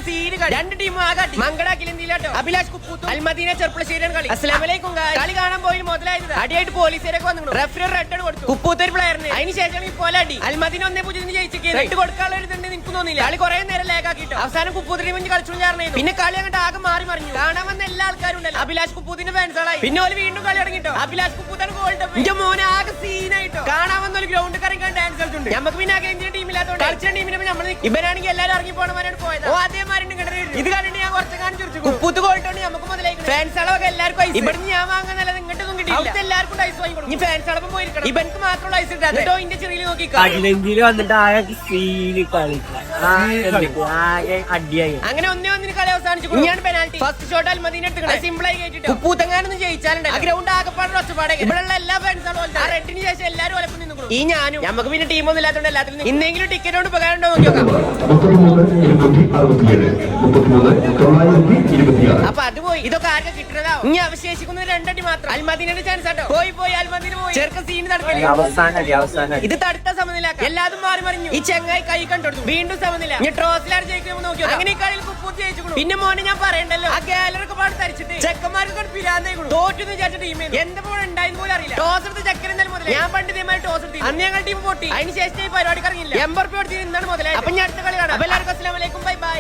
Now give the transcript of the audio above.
Scene കളി. രണ്ട് ടീമും ആകാട്ടി മങ്കടാക്കിലെന്തില്ലാട്ടോ. അഭിലാഷ് കുപ്പൂത്തും അൽമദീന ചെറുപ്പശ്ശേരിയാണ് കളി. അസ്സലാമലൈക്കും. കളി കാണാൻ പോയി മുതലായത് അടിയായിട്ട് പോലീസുകാരൊക്കെ വന്നു. റെഫറി റെഡ് കൊടുത്തു കുപ്പൂത്തൊരു പ്ലെയറിന്. അതിനുശേഷം ഇപ്പോൾ അടി അൽമദീന 1-0 ജയിച്ചേക്ക്. റെഡ് കൊടുക്കാനുള്ള ഒരു ഇതുണ്ട് നിനക്ക് തോന്നില്ല. കളി കുറെ നേരം ലാഗാക്കിട്ടോ. അവസാനം കുപ്പൂത്തിന് മുന്നിൽ കളിച്ചു ചേർന്നു. പിന്നെ കളി അങ്ങോട്ട് ആകെ മാറി മറിഞ്ഞു. കാണാൻ വന്ന എല്ലാ ആൾക്കാരും ഉണ്ടല്ലോ അഭിലാഷ് കുപ്പൂത്തിന്റെ ഫാൻസുകളായി. പിന്നെ ഓല് വീണ്ടും കളി തുടങ്ങിട്ടോ. അഭിലാഷ് കുപ്പൂത്താണ് ഗോൾഡ്. എന്റെ മോനെ ആകെ സീനായിട്ടോ. കാണാൻ വന്ന ഒരു ഗ്രൗണ്ട് കറങ്ങാൻ ഡാൻസ് കളിച്ചിട്ടുണ്ട്. നമുക്ക് പിന്നെ അകേഞ്ചിന്റെ ടീമില്ലാത്തോണ്ട് കളിച്ച ടീമിനെ നമ്മൾ ഇവനാണെങ്കിൽ എല്ലാവരും ഇറങ്ങി പോണവരാണ് പോയത്. ഓ അതേമാരി ഇത് കണ്ടിട്ട് ഞാൻ കുറച്ച് കാണിച്ചു കുപ്പൂത്ത് ഗോൾഡാണ് നമുക്ക് മുതലായി. ഫാൻസുകളൊക്കെ എല്ലാവർക്കും ഐസ്. ഇവിടെ ഞാൻ വാങ്ങാനല്ല ഇങ്ങോട്ടൊന്നും കിട്ടിയില്ല. എല്ലാവർക്കും ഐസ് വാങ്ങി കൊടുക്കും. ഈ ഫാൻസുകളൊപ്പം പോയിരിക്കണം. ഇവർക്ക് മാത്രമുള്ള ഐസ് ഇട്ടാ ഇന്റെ ചെറിയ നോക്കി അങ്ങനെ ഒന്നിന് കളി അവസാനിച്ചു. ഇനിയാണ് പെനാൽറ്റി. ഫസ്റ്റ് ഷോട്ട് അൽമദീന എടുത്ത് സിമ്പിൾ ആയി കേട്ടിട്ട് ഉപ്പൂത്തങ്ങാനൊന്നും ജയിച്ചാലുണ്ട് ഗ്രൗണ്ട് ആകെപ്പാടുള്ള ഒച്ചപ്പാടെ. ഇവിടെയുള്ള എല്ലാ ഫാൻസുകളും റെഡിന് ശേഷം എല്ലാവരും ഒലപ്പം നിന്നു. ഈ ഞാനും നമുക്ക് പിന്നെ ടീമൊന്നും ഇല്ലാത്തതുകൊണ്ട് എല്ലാത്തിനും ഇന്നെങ്കിലും ടിക്കറ്റ് കൊണ്ട് ഉപകാരം ഉണ്ടോ നോക്കി നോക്കാം. അപ്പൊ അത് പോയി. ഇതൊക്കെ ആർക്കെ കിട്ടുന്നതാവും. ഇനി അവശേഷിക്കുന്ന രണ്ടടി മാത്രം. അൽമദീനയുടെ ചാൻസ് ആട്ടോ. പോയി അൽമദീന പോയി. ചെറുക്ക സീന് തടക്കല്. ഇത് തടുത്ത സമനിലാക്കാം. എല്ലാതും മാറി മറിഞ്ഞു. ഈ ചെങ്ങായി കൈ കണ്ടു. വീണ്ടും സമനില. ഇനി ട്രോസിലാർ ജയിക്കുമ്പോൾ നോക്കിയോ. അങ്ങനെ ഈ കളിയിൽ കുപ്പൂത്ത് ജയിച്ചു. പിന്നെ മോനെ ഞാൻ പറയണ്ടല്ലോ ആ ഗാലറൊക്കെ പാട് തരിച്ചിട്ട് ചെക്കന്മാർക്ക് പിരാന്തേക്കും. തോറ്റെന്ന് വിചാരിച്ച ടീമേ എന്താ പോലെ ഉണ്ടായെന്ന് പോലും അറിയില്ല. ടോസ് എടുത്ത് ചെക്കൻ എന്തായാലും മുതലേ. ഞാൻ പണ്ട് ഇതേമാതിരി ടോസ് എടുത്തു. അന്ന് ഞങ്ങൾ ടീം പൊട്ടി. അതിന് ശേഷം ഈ പരിപാടി ഇറങ്ങില്ല. 80 കൊടുത്തി ഇന്നാണ് മുതലേ. അപ്പൊ ഞാൻ അടുത്ത കളി കാണാം. എല്ലാവർക്കും അസ്സലാമു അലൈക്കും. Bye bye.